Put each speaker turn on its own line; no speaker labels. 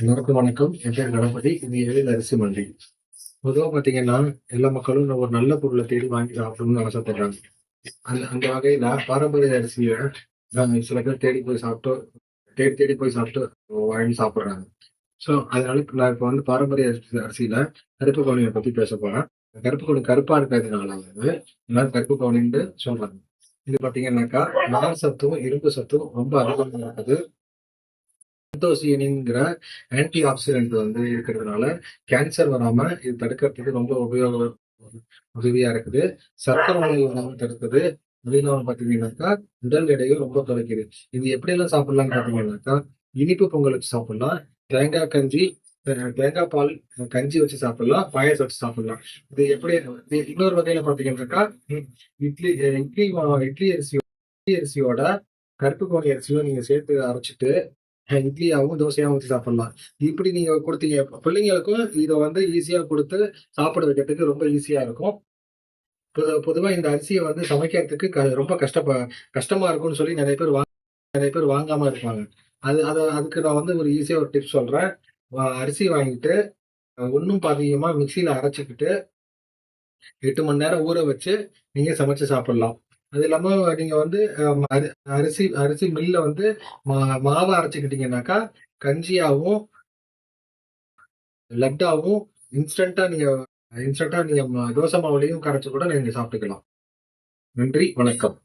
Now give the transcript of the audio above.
எல்லாருக்கும் வணக்கம். என் பேர் கணபதி. இது எழில் அரிசி மண்டி. பொதுவா பார்த்தீங்கன்னா, எல்லா மக்களும் ஒரு நல்ல பொருள தேடி வாங்கி சாப்பிடணும்னு ஆசைப்படுறாங்க. அந்த வகையில பாரம்பரிய அரிசிய சில பேர் தேடி தேடி போய் சாப்பிட்டு வாங்கி சாப்பிடுறாங்க. அதனால இப்ப நான் வந்து பாரம்பரிய அரிசியில கருப்பு கவுனிய பத்தி பேசப் போறேன். கருப்பு கவுனி கருப்பா இருக்கிறதுனால வந்து எல்லாரும் கருப்பு கவுனின்னு சொல்றாங்க. இது பார்த்தீங்கன்னாக்கா, நார் சத்தும், இரும்பு சத்தும் ரொம்ப அதிகமா இருக்குது. ஆந்தோசியனின்ங்கிற ஆன்டி ஆக்சிடென்ட் வந்து இருக்கிறதுனால கேன்சர் வராம இது தடுக்கிறதுக்கு ரொம்ப உதவியா இருக்குது. சர்க்கரை நோய் வராம தடுக்குது. இன்னொன்னு பார்த்தீங்கன்னாக்கா, உடல் எடையும் ரொம்ப குறைக்குது. இது எப்படியெல்லாம் சாப்பிடலாம்னு பார்த்தீங்கன்னாக்கா, இனிப்பு பொங்கல் வச்சு சாப்பிடலாம். தேங்காய் கஞ்சி, தேங்காய் பால் கஞ்சி வச்சு சாப்பிடலாம். பாயாசம் வச்சு சாப்பிடலாம். இது எப்படி இன்னொரு வகையில பார்த்தீங்கன்னாக்கா, ம் இட்லி இட்லி இட்லி அரிசியோட கருப்பு கவுனி அரிசியும் நீங்க சேர்த்து அரைச்சுட்டு இட்லியாவும், தோசையாவும் ஊத்தி சாப்பிடலாம். இப்படி நீங்க குடுத்தீங்க பிள்ளைங்களுக்கும் இத வந்து ஈஸியா குடுத்து சாப்பிட வைக்கிறதுக்கு ரொம்ப ஈஸியா இருக்கும். பொதுவா இந்த அரிசிய வந்து சமைக்கிறதுக்கு ரொம்ப கஷ்டமா இருக்கும்னு சொல்லி நெறைய பேர் வாங்காம இருப்பாங்க. அதுக்கு நான் வந்து ஒரு ஈஸியா ஒரு டிப்ஸ் சொல்றேன். அரிசி வாங்கிட்டு ஒண்ணும் பாதியுமா மிக்ஸியில அரைச்சுக்கிட்டு 8 மணி நேரம் ஊற வச்சு நீங்க சமைச்சு சாப்பிடலாம். அது இல்லாம நீங்க வந்து அ அரி அரிசி அரிசி மில்ல வந்து மாவ அரைச்சுக்கிட்டீங்கன்னாக்கா, கஞ்சியாவும், லட்டாவும் இன்ஸ்டன்ட்டா நீங்க தோசை மாவுலயும் கரைச்சு கூட நீங்க சாப்பிட்டுக்கலாம். நன்றி, வணக்கம்.